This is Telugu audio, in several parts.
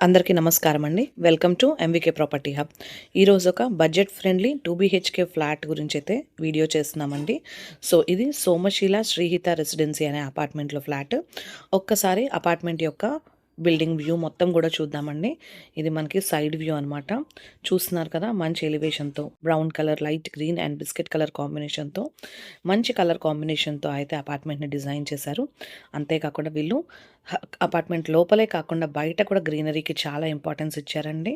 అందరికీ నమస్కారం అండి. Welcome to MVK property hub. ఈరోజు ఒక బడ్జెట్ ఫ్రెండ్లీ 2 బీహెచ్కే ఫ్లాట్ గురించి అయితే వీడియో చేస్తున్నామండి. సో ఇది సోమశీల శ్రీహిత రెసిడెన్సీ అనే అపార్ట్మెంట్లో ఫ్లాట్. ఒక్కసారి అపార్ట్మెంట్ యొక్క బిల్డింగ్ వ్యూ మొత్తం కూడా చూద్దామండి. ఇది మనకి సైడ్ వ్యూ అనమాట. చూస్తున్నారు కదా, మంచి ఎలివేషన్తో brown colour, light green and biscuit colour కాంబినేషన్తో మంచి కలర్ కాంబినేషన్తో అయితే అపార్ట్మెంట్ని డిజైన్ చేశారు. అంతేకాకుండా వీళ్ళు అపార్ట్మెంట్ లోపలే కాకుండా బయట కూడా గ్రీనరీకి చాలా ఇంపార్టెన్స్ ఇచ్చారండి.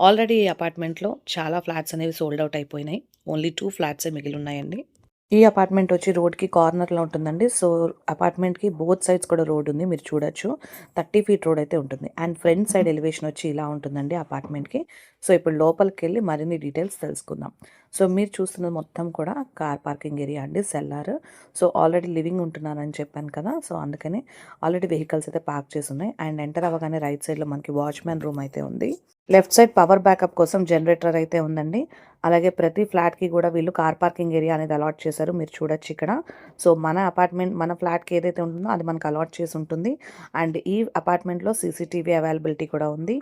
ఆల్రెడీ ఈ అపార్ట్మెంట్లో చాలా ఫ్లాట్స్ అనేవి సోల్డ్ అవుట్ అయిపోయినాయి. ఓన్లీ 2 ఫ్లాట్సే మిగిలి ఉన్నాయండి. ఈ అపార్ట్మెంట్ వచ్చి రోడ్కి కార్నర్లో ఉంటుందండి. సో అపార్ట్మెంట్కి బోత్ సైడ్స్ కూడా రోడ్ ఉంది, మీరు చూడొచ్చు. 30 ఫీట్ రోడ్ అయితే ఉంటుంది. అండ్ ఫ్రంట్ సైడ్ ఎలివేషన్ వచ్చి ఇలా ఉంటుందండి అపార్ట్మెంట్కి. సో ఇప్పుడు లోపలికి వెళ్ళి మరిన్ని డీటెయిల్స్ తెలుసుకుందాం. సో మీరు చూస్తున్నది మొత్తం కూడా కార్ పార్కింగ్ ఏరియా అండి, సెల్లార్. సో ఆల్రెడీ లివింగ్ ఉంటున్నారని చెప్పాను కదా, సో అందుకని ఆల్రెడీ వెహికల్స్ అయితే పార్క్ చేసి ఉన్నాయి. అండ్ ఎంటర్ అవ్వగానే రైట్ సైడ్లో మనకి వాచ్మెన్ రూమ్ అయితే ఉంది. లెఫ్ట్ సైడ్ పవర్ బ్యాకప్ కోసం జనరేటర్ అయితే ఉందండి. అలాగే ప్రతి ఫ్లాట్కి కూడా వీళ్ళు కార్ పార్కింగ్ ఏరియా అనేది అలాట్ చేశారు, మీరు చూడొచ్చు ఇక్కడ. సో మన అపార్ట్మెంట్, మన ఫ్లాట్కి ఏదైతే ఉంటుందో అది మనకు అలాట్ చేసి ఉంటుంది. అండ్ ఈ అపార్ట్మెంట్లో సీసీటీవీ అవైలబిలిటీ కూడా ఉంది.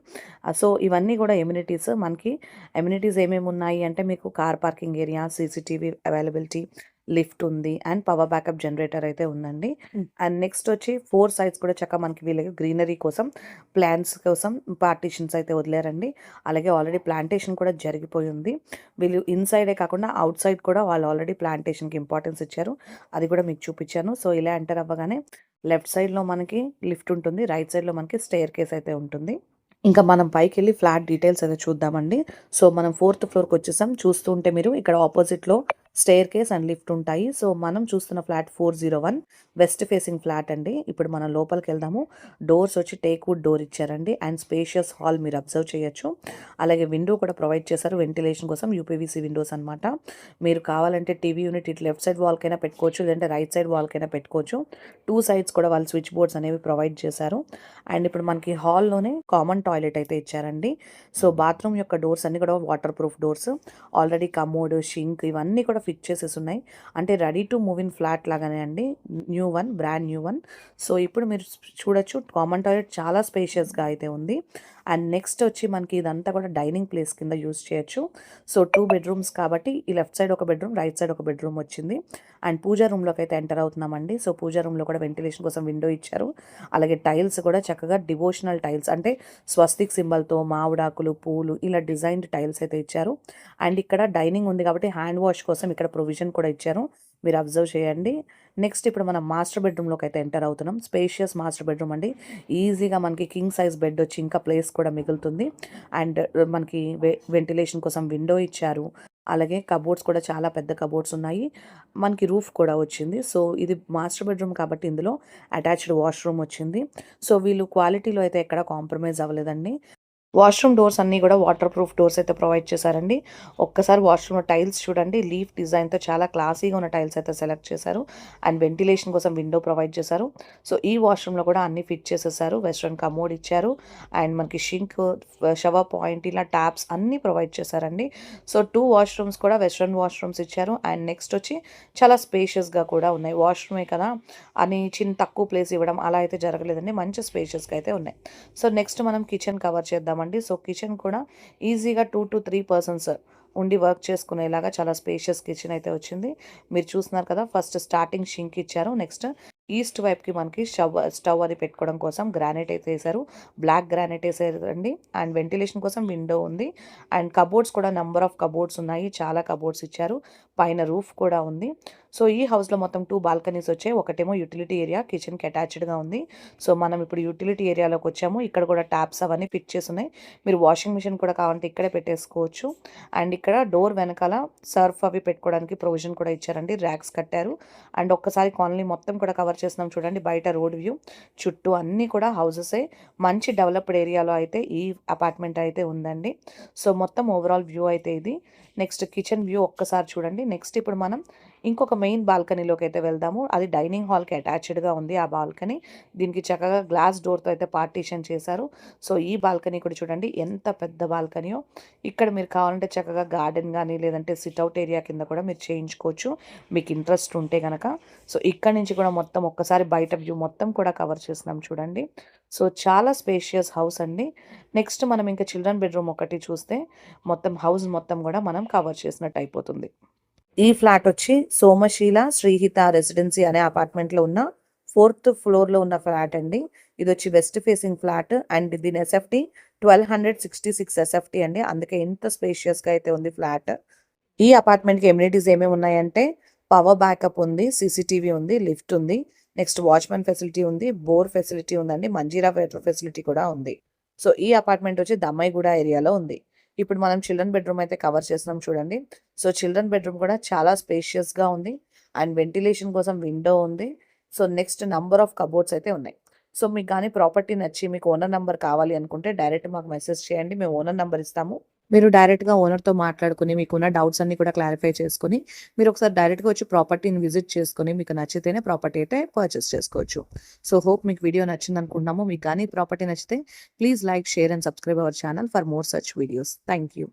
సో ఇవన్నీ కూడా ఎమ్యూనిటీస్. మనకి ఎమ్యూనిటీస్ ఏమేమి ఉన్నాయి అంటే, మీకు car parking area, CCTV availability, lift ఉంది అండ్ పవర్ బ్యాకప్ జనరేటర్ అయితే ఉందండి. అండ్ నెక్స్ట్ వచ్చి 4 సైడ్స్ కూడా చక్కగా మనకి వీళ్ళకి గ్రీనరీ కోసం, ప్లాంట్స్ కోసం పార్టీషన్స్ అయితే వదిలేరండి. అలాగే ఆల్రెడీ ప్లాంటేషన్ కూడా జరిగిపోయి ఉంది. వీళ్ళు ఇన్సైడే కాకుండా అవుట్ సైడ్ కూడా వాళ్ళు ఆల్రెడీ ప్లాంటేషన్కి ఇంపార్టెన్స్ ఇచ్చారు. అది కూడా మీకు చూపించాను. సో ఇలా ఎంటర్ అవ్వగానే లెఫ్ట్ సైడ్లో మనకి లిఫ్ట్ ఉంటుంది, రైట్ సైడ్లో మనకి స్టేర్ కేస్ అయితే ఉంటుంది. ఇంకా మనం పైకెళ్ళి ఫ్లాట్ డీటెయిల్స్ అయితే చూద్దామండి. సో మనం 4th ఫ్లోర్కి వచ్చేసాం. చూస్తూ ఉంటే మీరు ఇక్కడ ఆపోజిట్లో స్టేర్ కేస్ అండ్ లిఫ్ట్ ఉంటాయి. సో మనం చూస్తున్న ఫ్లాట్ 401 వెస్ట్ ఫేసింగ్ ఫ్లాట్ అండి. ఇప్పుడు మనం లోపలికి వెళ్దాము. డోర్స్ వచ్చి టేక్ వుడ్ డోర్ ఇచ్చారండి. అండ్ స్పేషియస్ హాల్ మీరు అబ్జర్వ్ చేయొచ్చు. అలాగే విండో కూడా ప్రొవైడ్ చేశారు వెంటిలేషన్ కోసం, యూపీవీసీ విండోస్ అనమాట. మీరు కావాలంటే టీవీ యూనిట్ ఇటు లెఫ్ట్ సైడ్ వాల్కైనా పెట్టుకోవచ్చు, లేదంటే రైట్ సైడ్ వాల్కైనా పెట్టుకోవచ్చు. 2 సైడ్స్ కూడా వాళ్ళు స్విచ్ బోర్డ్స్ అనేవి ప్రొవైడ్ చేశారు. అండ్ ఇప్పుడు మనకి హాల్లోనే కామన్ టాయిలెట్ అయితే ఇచ్చారండి. సో బాత్రూమ్ యొక్క డోర్స్ అన్నీ కూడా water proof doors. Already commode, sink ఇవన్నీ కూడా ఫిక్స్ చేసేసి ఉన్నాయి. అంటే ready to move in flat లాగానే అండి, new one, brand new one. So ఇప్పుడు మీరు చూడొచ్చు, కామన్ టాయిలెట్ చాలా స్పేషియస్గా అయితే ఉంది. అండ్ నెక్స్ట్ వచ్చి మనకి ఇదంతా కూడా డైనింగ్ ప్లేస్ కింద యూజ్ చేయొచ్చు. సో 2 బెడ్రూమ్స్ కాబట్టి ఈ లెఫ్ట్ సైడ్ ఒక బెడ్రూమ్, రైట్ సైడ్ ఒక బెడ్రూమ్ వచ్చింది. అండ్ పూజా రూమ్లోకి అయితే ఎంటర్ అవుతున్నామండి. సో పూజా రూమ్లో కూడా వెంటిలేషన్ కోసం విండో ఇచ్చారు. అలాగే టైల్స్ కూడా చక్కగా డివోషనల్ టైల్స్, అంటే స్వస్తిక్ సింబల్తో మామిడాకులు, పూలు, ఇలా డిజైన్డ్ టైల్స్ అయితే ఇచ్చారు. అండ్ ఇక్కడ డైనింగ్ ఉంది కాబట్టి హ్యాండ్ వాష్ కోసం ఇక్కడ ప్రొవిజన్ కూడా ఇచ్చారు, మీరు అబ్జర్వ్ చేయండి. నెక్స్ట్ ఇప్పుడు మనం మాస్టర్ బెడ్రూమ్లోకి అయితే ఎంటర్ అవుతున్నాం. స్పేషియస్ మాస్టర్ బెడ్రూమ్ అండి. ఈజీగా మనకి కింగ్ సైజ్ బెడ్ వచ్చి ఇంకా ప్లేస్ కూడా మిగులుతుంది. అండ్ మనకి వెంటిలేషన్ కోసం విండో ఇచ్చారు. అలాగే కబోర్డ్స్ కూడా చాలా పెద్ద కబోర్డ్స్ ఉన్నాయి. మనకి రూఫ్ కూడా వచ్చింది. సో ఇది మాస్టర్ బెడ్రూమ్ కాబట్టి ఇందులో అటాచ్డ్ వాష్రూమ్ వచ్చింది. సో వీళ్ళు క్వాలిటీలో అయితే ఎక్కడ కాంప్రమైజ్ అవ్వలేదండి. వాష్రూమ్ డోర్స్ అన్నీ కూడా వాటర్ ప్రూఫ్ డోర్స్ అయితే ప్రొవైడ్ చేశారండి. ఒక్కసారి వాష్రూమ్ టైల్స్ చూడండి, లీఫ్ డిజైన్తో చాలా క్లాసీగా ఉన్న టైల్స్ అయితే సెలెక్ట్ చేశారు. అండ్ వెంటిలేషన్ కోసం విండో ప్రొవైడ్ చేశారు. సో ఈ వాష్రూమ్లో కూడా అన్ని ఫిట్ చేసేసారు. వెస్ట్రన్ కమోడ్ ఇచ్చారు. అండ్ మనకి షింక్, షవర్ పాయింట్, ఇలా ట్యాప్స్ అన్నీ ప్రొవైడ్ చేశారండి. సో 2 వాష్రూమ్స్ కూడా వెస్ట్రన్ వాష్రూమ్స్ ఇచ్చారు. అండ్ నెక్స్ట్ వచ్చి చాలా స్పేషియస్గా కూడా ఉన్నాయి. వాష్రూమే కదా అని తక్కువ ప్లేస్ ఇవ్వడం అలా అయితే జరగలేదండి, మంచి స్పేషియస్గా అయితే ఉన్నాయి. సో నెక్స్ట్ మనం కిచెన్ కవర్ చేద్దాం. సో కిచెన్ కూడా ఈజీగా 2 to 3 పర్సన్స్ ఉండి వర్క్ చేసుకునేలాగా చాలా స్పేషియస్ కిచెన్ అయితే వచ్చింది. మీరు చూస్తున్నారు కదా, ఫస్ట్ స్టార్టింగ్ షింక్ ఇచ్చారు. నెక్స్ట్ ఈస్ట్ వైపుకి మనకి స్టవ్ అది పెట్టుకోవడం కోసం గ్రానైట్ అయితే వేశారు. బ్లాక్ గ్రానైట్ వేసారండి. అండ్ వెంటిలేషన్ కోసం విండో ఉంది. అండ్ కబోర్డ్స్ కూడా నెంబర్ ఆఫ్ కబోర్డ్స్ ఉన్నాయి, చాలా కబోర్డ్స్ ఇచ్చారు. పైన రూఫ్ కూడా ఉంది. సో ఈ హౌస్లో మొత్తం 2 బాల్కనీస్ వచ్చాయి. ఒకటేమో యూటిలిటీ ఏరియా, కిచెన్కి అటాచ్డ్గా ఉంది. సో మనం ఇప్పుడు యూటిలిటీ ఏరియాలోకి వచ్చాము. ఇక్కడ కూడా ట్యాప్స్ అవన్నీ ఫిట్ చేసి ఉన్నాయి. మీరు వాషింగ్ మిషన్ కూడా కావాలంటే ఇక్కడే పెట్టేసుకోవచ్చు. అండ్ ఇక్కడ డోర్ వెనకాల సర్ఫ్ అవి పెట్టుకోవడానికి ప్రొవిజన్ కూడా ఇచ్చారండి, ర్యాక్స్ కట్టారు. అండ్ ఒక్కసారి కాలనీ మొత్తం కూడా కవర్ చేస్తున్నాం చూడండి. బయట రోడ్ వ్యూ, చుట్టూ అన్నీ కూడా హౌసెసే. మంచి డెవలప్డ్ ఏరియాలో అయితే ఈ అపార్ట్మెంట్ అయితే ఉందండి. సో మొత్తం ఓవరాల్ వ్యూ అయితే ఇది. నెక్స్ట్ కిచెన్ వ్యూ ఒక్కసారి చూడండి. నెక్స్ట్ ఇప్పుడు మనం ఇంకొక మెయిన్ బాల్కనీలోకి అయితే వెళ్దాము. అది డైనింగ్ హాల్‌కి అటాచ్డ్‌గా ఉంది ఆ బాల్కనీ. దీనికి చక్కగా గ్లాస్ డోర్‌తో అయితే పార్టిషన్ చేశారు. సో, ఈ బాల్కనీ కూడా చూడండి ఎంత పెద్ద బాల్కనీయో. ఇక్కడ మీరు కావాలంటే చక్కగా గార్డెన్ గానీ, లేదంటే సిట్అవుట్ ఏరియా కింద కూడా మీరు చేయించుకోవచ్చు. మీకు ఇంట్రెస్ట్ ఉంటే గనక. సో, ఇక్కడి నుంచి కూడా మొత్తం ఒక్కసారి బయట వ్యూ మొత్తం కూడా కవర్ చేస్తున్నాం చూడండి. సో, చాలా స్పేషియస్ హౌస్ అండి. నెక్స్ట్ మనం ఇంకా చిల్డ్రన్ బెడ్‌రూమ్ ఒకటి చూస్తే మొత్తం హౌస్ మొత్తం కూడా మనం కవర్ చేసినట్టు అయిపోతుంది. ఈ ఫ్లాట్ వచ్చి సోమశీల శ్రీహిత రెసిడెన్సీ అనే అపార్ట్మెంట్‌లో ఉన్న 4థ్ ఫ్లోర్‌లో ఉన్న ఫ్లాట్ అండి. ఇదొచ్చి వెస్ట్ ఫేసింగ్ ఫ్లాట్ అండ్ దీని ఎస్ఎఫ్‌టి 1266 ఎస్ఎఫ్‌టి అండి. అందుకే ఇంత స్పేషియస్‌గా అయితే ఉంది ఫ్లాట్. ఈ అపార్ట్మెంట్‌కి ఎమ్యూనిటీస్ ఏమేమి ఉన్నాయంటే పవర్ బ్యాకప్ ఉంది, సీసీటీవీ ఉంది, లిఫ్ట్ ఉంది, నెక్స్ట్ వాచ్‌మెన్ ఫెసిలిటీ ఉంది, బోర్ ఫెసిలిటీ ఉందండి, మంజీరా వాటర్ ఫెసిలిటీ కూడా ఉంది. సో, ఈ అపార్ట్మెంట్ వచ్చి దమ్మాయిగూడ ఏరియాలో ఉంది. ఇప్పుడు మనం చిల్డ్రన్ బెడ్‌రూమ్ అయితే కవర్ చేస్తున్నాం చూడండి. సో, చిల్డ్రన్ బెడ్‌రూమ్ కూడా చాలా స్పేషియస్‌గా ఉంది అండ్ వెంటిలేషన్ కోసం విండో ఉంది. So, next number of cupboards అయితే ఉన్నాయి. సో, మీకు గాని ప్రాపర్టీ నచ్చి మీకు ఓనర్ నంబర్ కావాలి అనుకుంటే డైరెక్ట్ మాకు మెసేజ్ చేయండి. మేము ఓనర్ నంబర్ ఇస్తాము. మీరు డైరెక్ట్‌గా ఓనర్‌తో మాట్లాడుకొని మీకున్న డౌట్స్ అన్నీ కూడా క్లారిఫై చేసుకొని, మీరు ఒకసారి డైరెక్ట్‌గా వచ్చి ప్రాపర్టీని విజిట్ చేసుకొని మీకు నచ్చితేనే ప్రాపర్టీ అయితే పర్చేస్ చేసుకోవచ్చు. సో, హోప్ మీకు వీడియో నచ్చిందనుకుంటున్నాము. మీకు గాని ఈ ప్రాపర్టీ నచ్చితే please like, share and subscribe our channel for more such videos. Thank you.